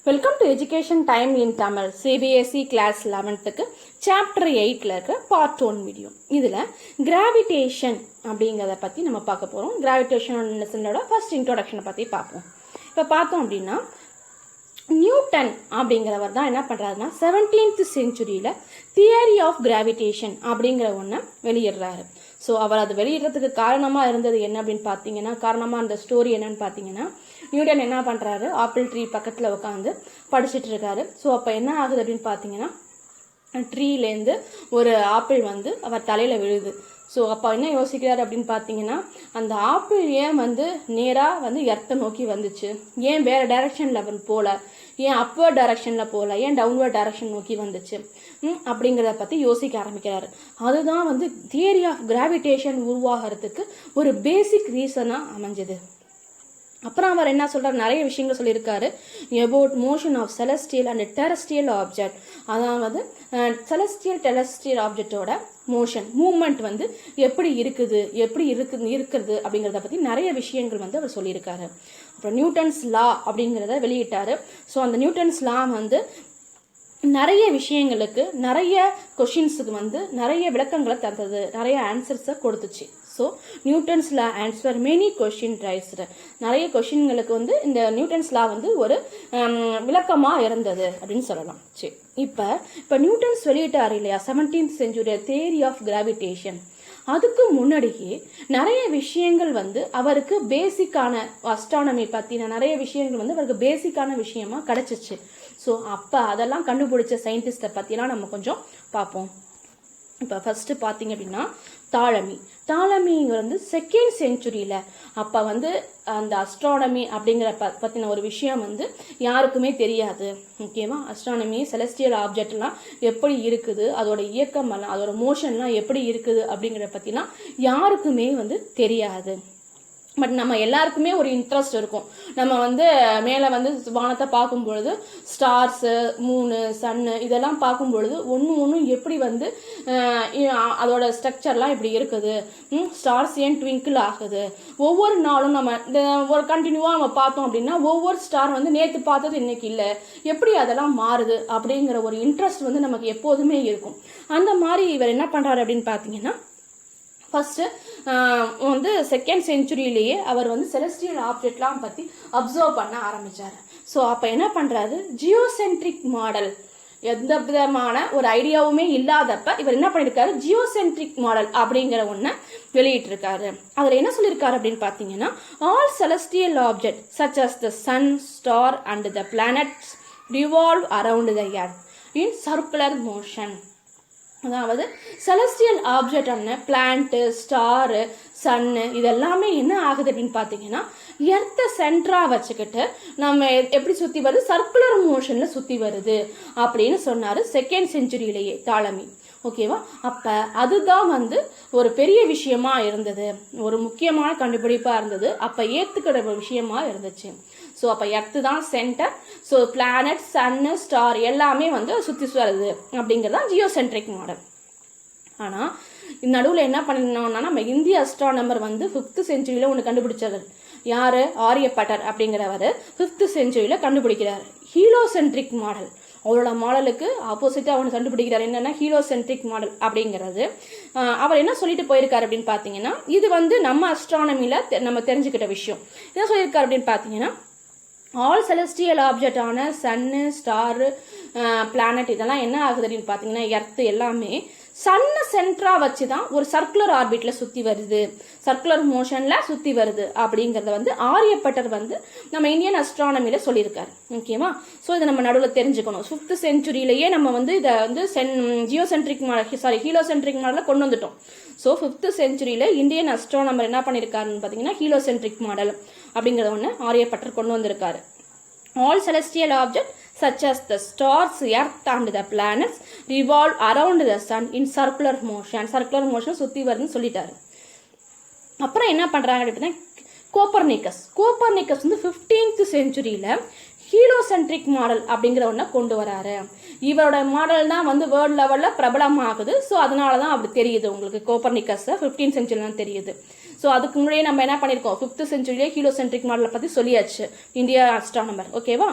Welcome to education time in Tamil CBSE class 11க்கு chapter 8ல இருக்க பார்ட் 1 வீடியோ. இதில் கிராவிடேஷன் அப்படிங்கிறத பற்றி நம்ம பார்க்க போகிறோம். கிராவிடேஷனோட ஃபர்ஸ்ட் இன்ட்ரோடக்ஷனை பற்றி பார்ப்போம். இப்போ பார்த்தோம் அப்படின்னா நியூட்டன் அப்படிங்கிறவர் தான் என்ன பண்ணுறாருன்னா 17th செஞ்சுரியில் தியரி ஆஃப் கிராவிடேஷன் அப்படிங்கிற ஒன்றை வெளியிடுறாரு. ஸோ அவர் அது வெளியிடுறதுக்கு காரணமாக இருந்தது என்ன அப்படின்னு பார்த்தீங்கன்னா, காரணமாக அந்த ஸ்டோரி என்னன்னு பார்த்தீங்கன்னா, நியூட்டன் என்ன பண்ணுறாரு, ஆப்பிள் ட்ரீ பக்கத்தில் உட்காந்து படிச்சுட்டு இருக்காரு. ஸோ அப்போ என்ன ஆகுது அப்படின்னு பார்த்தீங்கன்னா, ட்ரீலேருந்து ஒரு ஆப்பிள் வந்து அவர் தலையில் விழுது. ஸோ அப்போ என்ன யோசிக்கிறாரு அப்படின்னு பார்த்தீங்கன்னா, அந்த ஆப்பிள் ஏன் நேராக எர்த்தை நோக்கி வந்துச்சு, ஏன் வேறு டைரக்ஷனில் போகல, ஏன் அப்வர்ட் டைரக்ஷனில் போகல, ஏன் டவுன்வர்ட் டைரக்ஷன் நோக்கி வந்துச்சு அப்படிங்கிறத பற்றி யோசிக்க ஆரம்பிக்கிறாரு. அதுதான் தியரி ஆஃப் கிராவிடேஷன் உருவாகிறதுக்கு ஒரு பேசிக் ரீசனாக அமைஞ்சது. அப்புறம் அவர் என்ன சொல்றாரு, நிறைய விஷயங்கள் சொல்லியிருக்காரு about motion of celestial and terrestrial object. அதாவது செலஸ்டியல் டெரஸ்ட்ரியல் ஆப்ஜெக்டோட மோஷன் மூவ்மெண்ட் எப்படி இருக்கிறது அப்படிங்கிறத பற்றி நிறைய விஷயங்கள் அவர் சொல்லியிருக்காரு. அப்புறம் நியூட்டன்ஸ் லா அப்படிங்கிறத வெளியிட்டாரு. ஸோ அந்த நியூட்டன்ஸ் லா நிறைய விஷயங்களுக்கு, நிறைய கொஷின்ஸுக்கு நிறைய விளக்கங்களை தந்தது, நிறைய ஆன்சர்ஸை கொடுத்துச்சு. ஸோ நியூட்டன்ஸ் லா ஆன்சர் மெனி கொஷின் ரைஸ்டு. நிறைய கொஷின்களுக்கு இந்த நியூட்டன்ஸ் லா ஒரு விளக்கமாக இருந்தது அப்படின்னு சொல்லலாம். சரி, இப்போ நியூட்டன்ஸ் வெளியிட்டார் இல்லையா 17th century theory of gravitation. அதுக்கு முன்னாடியே நிறைய விஷயங்கள் அவருக்கு பேசிக்கான அஸ்ட்ரானமி பற்றின நிறைய விஷயங்கள் அவருக்கு பேசிக்கான விஷயமா கிடைச்சிச்சு. ஸோ அப்போ அதெல்லாம் கண்டுபிடிச்ச சயின்டிஸ்டை பற்றிலாம் நம்ம கொஞ்சம் பார்ப்போம். இப்போ ஃபர்ஸ்ட் பார்த்தீங்க அப்படின்னா தாலமி 2nd செஞ்சுரியில் அப்போ அந்த அஸ்ட்ரானமி அப்படிங்கிற பற்றின ஒரு விஷயம் யாருக்குமே தெரியாது. ஓகேவா, அஸ்ட்ரானமி செலஸ்டியல் ஆப்ஜெக்ட்லாம் எப்படி இருக்குது, அதோட இயக்கம் எல்லாம், அதோட மோஷன்லாம் எப்படி இருக்குது அப்படிங்கிற பற்றிலாம் யாருக்குமே தெரியாது. பட் நம்ம எல்லாருக்குமே ஒரு இன்ட்ரெஸ்ட் இருக்கும். நம்ம மேலே வானத்தை பார்க்கும் பொழுது ஸ்டார்ஸு, மூனு, சன்னு இதெல்லாம் பார்க்கும் பொழுது ஒன்று எப்படி அதோட ஸ்ட்ரக்சர்லாம் இப்படி இருக்குது, ஸ்டார்ஸ் ஏன் ட்விங்கிள் ஆகுது, ஒவ்வொரு நாளும் நம்ம ஒரு கண்டினியூவாக நம்ம பார்த்தோம் அப்படின்னா ஒவ்வொரு ஸ்டார் நேற்று பார்த்தது இன்னைக்கு இல்லை, எப்படி அதெல்லாம் மாறுது அப்படிங்கிற ஒரு இன்ட்ரெஸ்ட் நமக்கு எப்போதுமே இருக்கும். அந்த மாதிரி இவர் என்ன பண்ணுறாரு அப்படின்னு பார்த்தீங்கன்னா, ஃபர்ஸ்ட் 2nd செஞ்சுரியிலேயே அவர் செலஸ்டியல் ஆப்ஜெக்ட்லாம் பற்றி அப்சர்வ் பண்ண ஆரம்பிச்சார். ஸோ அப்போ என்ன பண்ணுறாரு, ஜியோசென்ட்ரிக் மாடல், எந்த விதமான ஒரு ஐடியாவுமே இல்லாதப்ப இவர் என்ன பண்ணியிருக்காரு, ஜியோசென்ட்ரிக் மாடல் அப்படிங்கிற ஒன்றை வெளியிட்டிருக்காரு. அதில் என்ன சொல்லியிருக்காரு அப்படின்னு பார்த்தீங்கன்னா, all celestial object such as the sun, star and the planets revolve around the earth in circular motion. அதாவது celestial object planet, star, sun இதெல்லாமே என்ன ஆகுது அப்படின்னு பார்த்தீங்கன்னா, எர்த்தை சென்டரா வச்சுக்கிட்டு நம்ம எப்படி சுற்றி வருது, சர்க்குலர் மோஷனில் சுற்றி வருது அப்படின்னு சொன்னார் 2nd செஞ்சுரியிலேயே தாலமி. ஓகேவா, அப்போ அதுதான் ஒரு பெரிய விஷயமா இருந்தது, ஒரு முக்கியமான கண்டுபிடிப்பாக இருந்தது, அப்போ ஏற்றுக்கிற விஷயமா இருந்துச்சு. ஸோ அப்போ எர்த்து தான் சென்டர். ஸோ பிளானட், சன்னு, ஸ்டார் எல்லாமே சுற்றி வருது அப்படிங்கிறது தான் ஜியோசென்ட்ரிக் மாடல். ஆனால் நடுவில் என்ன பண்ணினோம்னா, நம்ம இந்திய அஸ்ட்ரானமர் 5th செஞ்சுரியில் ஒன்று கண்டுபிடிச்சார். யார், ஆரியப்பட்டர் அப்படிங்கிறவர் 5th செஞ்சுரியில் கண்டுபிடிக்கிறார் ஹீலோசென்ட்ரிக் மாடல். அவரோட மாடலுக்கு ஆப்போசிட்டாக அவனு கண்டுபிடிக்கிறார். என்னென்னா ஹீலோசென்ட்ரிக் மாடல் அப்படிங்கிறது. அவர் என்ன சொல்லிட்டு போயிருக்காரு அப்படின்னு பார்த்தீங்கன்னா, இது நம்ம அஸ்ட்ரானமியில் நம்ம தெரிஞ்சுக்கிட்ட விஷயம். என்ன சொல்லியிருக்காரு அப்படின்னு பார்த்தீங்கன்னா, ஆல் செலஸ்டியல் ஆப்ஜெக்டான சன்னு, ஸ்டாரு, பிளானட் இதெல்லாம் என்ன ஆகுது அப்படின்னு பார்த்தீங்கன்னா, எர்த்து எல்லாமே சன்னை சென்டரா வச்சு தான் ஒரு சர்க்குலர் ஆர்பிட்ல சுற்றி வருது, சர்க்குலர் மோஷனில் சுற்றி வருது அப்படிங்கிறத ஆரியப்பட்டர் நம்ம இந்தியன் அஸ்ட்ரானமியில் சொல்லியிருக்காரு. ஓகேவா, ஸோ இதை நம்ம நடுவில் தெரிஞ்சுக்கணும். 5th செஞ்சுரியிலேயே நம்ம இதை ஜியோசென்ட்ரிக் மாடல், ஹீலோசென்ட்ரிக் மாடலில் கொண்டு வந்துட்டோம். ஸோ 5th செஞ்சுரியில் இந்தியன் அஸ்ட்ரானமர் என்ன பண்ணியிருக்காருன்னு பார்த்தீங்கன்னா, ஹீலோசென்ட்ரிக் மாடல் அப்படிங்கிறத ஒன்று ஆரியப்பட்டர் கொண்டு வந்திருக்காரு. All celestial object such as the stars, earth and the planets revolve around the sun in circular motion. circular motion சுற்றி வருதுன்னு சொல்லிட்டாரு. அப்புறம் என்ன பண்ணுறாங்க அப்படின்னா, கோப்பர்னிக்கஸ் 15th செஞ்சுரியில் ஹீலோசென்ட்ரிக் மாடல் அப்படிங்கிற ஒன்றை கொண்டு வராரு. இவரோட மாடல் தான் வேர்ல்டு லெவலில் பிரபலமாகுது. ஸோ அதனால தான் அப்படி தெரியுது உங்களுக்கு, கோப்பர்னிக்கஸ் 15th செஞ்சுரி தான் தெரியுது. ஸோ அதுக்கு முன்னாடியே நம்ம என்ன பண்ணியிருக்கோம், 5th செஞ்சுரியிலே ஹீலோசென்ட்ரிக் மாடலை பற்றி சொல்லியாச்சு இந்தியா அஸ்ட்ரானமர். ஓகேவா,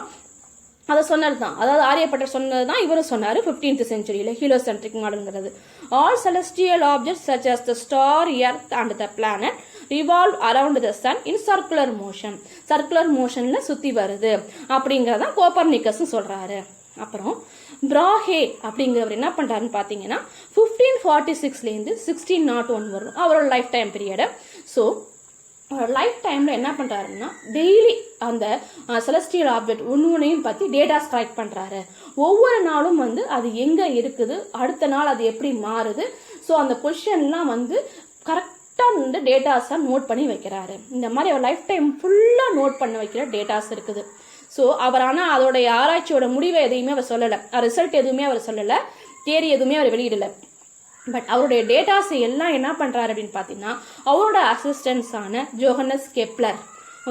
அதை சொன்னது தான், அதாவது ஆரியப்பட்டர் சொன்னது தான் இவரும் சொன்னார் 15th centuryல ஹீலோசென்ட்ரிக் மாடல்ங்கிறது. All celestial objects such as the star, earth and the planet revolve around the sun in circular motion. Circular மோஷன்ல சுத்தி வருது அப்படிங்கறத கோப்பர்னிக்கஸ் சொல்றாரு. அப்புறம் பிராஹே அப்படிங்கிறவர் என்ன பண்றாருன்னு பாத்தீங்கன்னா 1546லேருந்து 1601 வரும் அவரோட life time period. So life டைம்ல என்ன பண்றாருன்னா டெய்லி அந்த செலஸ்டியல் ஆப்ஜெக்ட் ஒன்றையும் பத்தி டேட்டாஸ் கலெக்ட் பண்றாரு. ஒவ்வொரு நாளும் வந்து அது எங்க இருக்குது, அடுத்த நாள் அது எப்படி மாறுது, ஸோ அந்த பொசிஷன்லாம் வந்து கரெக்டா வந்து டேட்டாஸை நோட் பண்ணி வைக்கிறாரு. இந்த மாதிரி அவர் லைஃப் டைம் ஃபுல்லா நோட் பண்ணி வைக்கிற டேட்டாஸ் இருக்குது. ஸோ அவர் ஆனால் அதோடைய ஆராய்ச்சியோட முடிவை எதையுமே அவர் சொல்லலை, ரிசல்ட் எதுவுமே அவர் சொல்லலை, தியரி எதுவுமே அவர் வெளியிடலை. பட் அவருடைய டேட்டாஸ் எல்லாம் என்ன பண்றாரு அப்படின்னு பார்த்தீங்கன்னா அவரோட அசிஸ்டன்ஸான ஜோஹன்னஸ் கெப்லர்,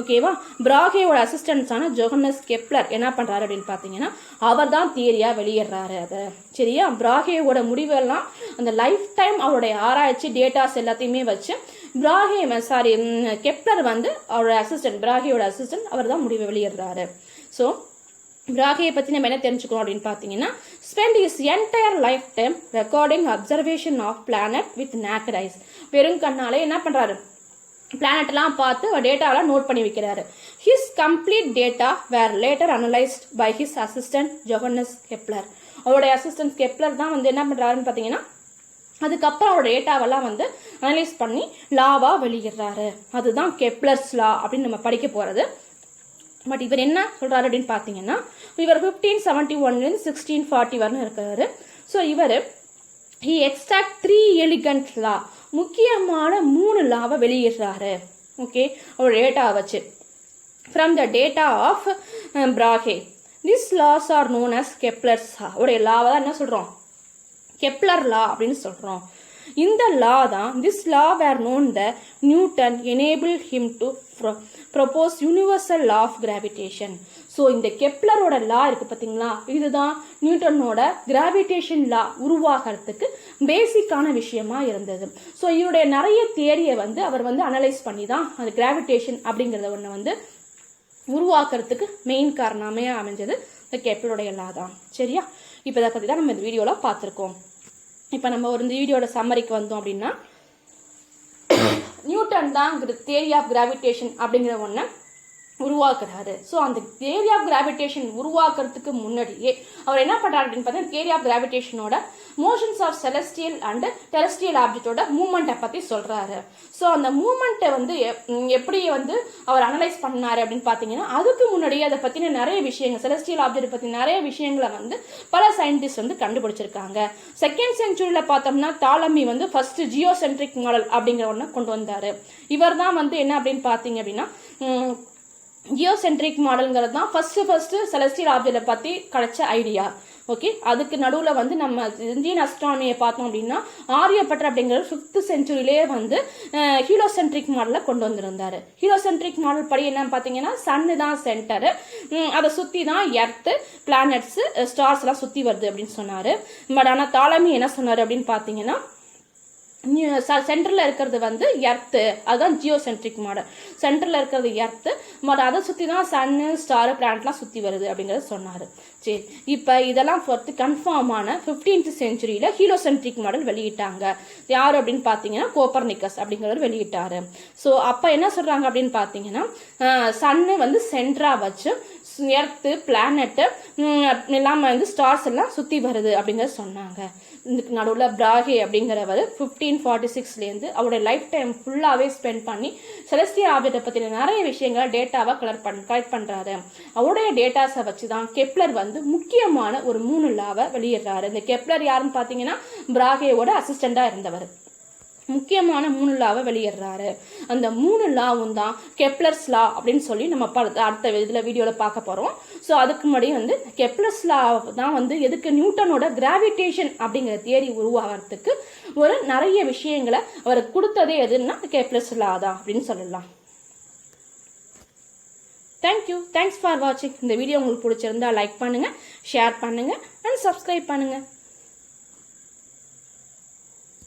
ஓகேவா, பிராகேயோட அசிஸ்டன்ஸான ஜோஹன்னஸ் கெப்லர் என்ன பண்றாரு அப்படின்னு பார்த்தீங்கன்னா அவர் தான் தியரியா வெளியிடுறாரு அதை. சரியா, பிராகேயோட முடிவெல்லாம் அந்த லைஃப் டைம் அவருடைய ஆராய்ச்சி டேட்டாஸ் எல்லாத்தையுமே வச்சு கெப்லர் வந்து அவரோட அசிஸ்டன்ட், பிராகேயோட அசிஸ்டன்ட், அவர் தான் முடிவை வெளியிடுறாரு. ஸோ பிராகேயை பற்றி நம்ம என்ன தெரிஞ்சுக்கணும் அப்படின்னு பார்த்தீங்கன்னா spend his entire life time recording observation of planet with naked eyes. வெறும் கண்ணாலே என்ன பண்றாரு, பிளானட்லாம் பார்த்து டேட்டாவெல்லாம் நோட் பண்ணி வைக்கிறாரு. His complete data were later analysed by his assistant Johannes Kepler. அவருடைய அசிஸ்டன்ட் கெப்லர் தான் வந்து என்ன பண்றாருன்னு பார்த்தீங்கன்னா அதுக்கப்புறம் அவரோட டேட்டாவெல்லாம் வந்து அனலைஸ் பண்ணி லாவா வெளியிடுறாரு. அதுதான் கெப்லர்ஸ் லா அப்படின்னு நம்ம படிக்க போறது. பட் இவர் என்ன சொல்றாரு அப்படின்னு பார்த்தீங்கன்னா இவர் 1571 1640 வரணும் இருக்காரு. ஸோ இவர் ஹி எக்ஸ்ட்ராக்ட் 3 எலிகண்ட் லா, முக்கியமான 3 லாவை வெளியிடுறாரு. ஓகே, ஒரு டேட்டா வச்சு from the data of Brahe. This laws are known as Kepler's law. உடைய லாவை தான் என்ன சொல்றோம், கெப்லர் லா அப்படின்னு சொல்றோம். இந்த லா தான் this law were known the Newton enable him to propose universal law of gravitation. So இந்த கெப்லரோட லா இருக்கு பார்த்தீங்களா, இதுதான் நியூட்டனோட கிராவிடேஷன் லா உருவாகிறதுக்கு பேசிக்கான விஷயமா இருந்தது. ஸோ இவருடைய நிறைய தியரியை வந்து அவர் வந்து அனலைஸ் பண்ணி தான் அந்த கிராவிடேஷன் அப்படிங்கிறத ஒன்று வந்து உருவாக்குறதுக்கு மெயின் காரணமே அமைஞ்சது இந்த கெப்லருடைய லா தான். சரியா, இப்போ இதை பற்றி தான் நம்ம இந்த வீடியோவில் பார்த்துருக்கோம். இப்போ நம்ம ஒரு இந்த வீடியோட சம்மரிக்கு வந்தோம் அப்படின்னா நியூட்டன் தான் தியரி ஆஃப் கிராவிடேஷன் அப்படிங்கிற ஒன்றை உருவாக்குறாரு. ஸோ அந்த தியரி ஆஃப் கிராவிடேஷன் உருவாக்குறதுக்கு முன்னாடியே அவர் என்ன பண்றாரு அப்படின்னு பார்த்தீங்கன்னா தியரி ஆஃப் கிராவிடேஷனோட motions of celestial and terrestrial ஆப்ஜெக்டோட மூவ்மெண்ட்டை பற்றி சொல்றாரு. ஸோ அந்த மூவ்மெண்ட்டை வந்து எப்படி வந்து அவர் அனலைஸ் பண்ணாரு அப்படின்னு பார்த்தீங்கன்னா அதுக்கு முன்னாடியே அதை பற்றின நிறைய விஷயங்கள், செலஸ்டியல் ஆப்ஜெக்ட் பற்றி நிறைய விஷயங்களை வந்து பல சயின்டிஸ்ட் வந்து கண்டுபிடிச்சிருக்காங்க. 2nd centuryல பார்த்தோம்னா டாலமி வந்து ஃபர்ஸ்ட் ஜியோசென்ட்ரிக் மாடல் அப்படிங்கிற ஒன்றை கொண்டு வந்தாரு. இவர் தான் வந்து என்ன அப்படின்னு பார்த்தீங்க அப்படின்னா ஜியோசென்ட்ரிக் மாடல்ங்கிறது தான் ஃபர்ஸ்ட் செலஸ்டியல் ஆப்ஜெக்டை பற்றி கிடைச்ச ஐடியா. ஓகே, அதுக்கு நடுவில் வந்து நம்ம இந்தியன் அஸ்ட்ரானமியை பார்த்தோம் அப்படின்னா ஆரியப்பட்டர் அப்படிங்கிறது 5th centuryலே வந்து ஹீலோசென்ட்ரிக் மாடலை கொண்டு வந்திருந்தாரு. ஹீலோசென்ட்ரிக் மாடல் படி என்னன்னு பார்த்தீங்கன்னா சன்னு தான் சென்டரு, அதை சுற்றி தான் எர்த்து, பிளானட்ஸு, ஸ்டார்ஸ் எல்லாம் சுற்றி வருது அப்படின்னு சொன்னார். பட் ஆனால் டாலமி என்ன சொன்னார் அப்படின்னு பார்த்தீங்கன்னா சென்டரில் இருக்கிறது வந்து எர்த்து, அதுதான் ஜியோசென்ட்ரிக் மாடல். சென்டரில் இருக்கிறது எர்த்து, பட் அதை சுற்றி தான் சன்னு, ஸ்டார், பிளானட்லாம் சுற்றி வருது அப்படிங்கிறத சொன்னார். சரி, இப்போ இதெல்லாம் பொறுத்து கன்ஃபார்மான 15th centuryல ஹீலோசென்ட்ரிக் மாடல் வெளியிட்டாங்க. யார் அப்படின்னு பார்த்தீங்கன்னா கோப்பர்னிக்கஸ் அப்படிங்கிறவர் வெளியிட்டாரு. ஸோ அப்போ என்ன சொல்கிறாங்க அப்படின்னு பார்த்தீங்கன்னா சன்னு வந்து சென்டரா வச்சு எர்த்து, பிளானட்டு எல்லாமே வந்து ஸ்டார்ஸ் எல்லாம் சுற்றி வருது அப்படிங்கிறத சொன்னாங்க. இதுக்கு நடுவில் பிராகே அப்படிங்கிறவர் 1546லேருந்து அவருடைய லைஃப் டைம் ஃபுல்லாகவே ஸ்பெண்ட் பண்ணி செலஸ்டியல் ஆப்ஜெக்டை பற்றின நிறைய விஷயங்களை டேட்டாவை கலெக்ட் பண்ணுறாரு. அவருடைய டேட்டாஸை வச்சு தான் கெப்லர் வந்து முக்கியமான ஒரு 3 லாவை வெளியிடுறாரு. இந்த கெப்லர் யாருன்னு பார்த்தீங்கன்னா பிராகேயோட அசிஸ்டண்டாக இருந்தவர். முக்கியமான 3 லாவை வெளியிடுறாரு. அந்த 3 லாவும் தான் கெப்லர்ஸ் லா அப்படின்னு சொல்லி நம்ம அடுத்த இதில் வீடியோவில் பார்க்க போகிறோம். ஸோ அதுக்கு முன்னாடி வந்து கெப்லர்ஸ் லா தான் வந்து எதுக்கு நியூட்டனோட கிராவிடேஷன் அப்படிங்கிற தியரி உருவாகிறதுக்கு ஒரு நிறைய விஷயங்களை அவர் கொடுத்ததே எதுன்னா கெப்லர்ஸ் லா தான் அப்படின்னு சொல்லலாம். தேங்க்ஸ் ஃபார் வாட்சிங். இந்த வீடியோ உங்களுக்கு பிடிச்சிருந்தா லைக் பண்ணுங்க, ஷேர் பண்ணுங்க அண்ட் சப்ஸ்கிரைப் பண்ணுங்க.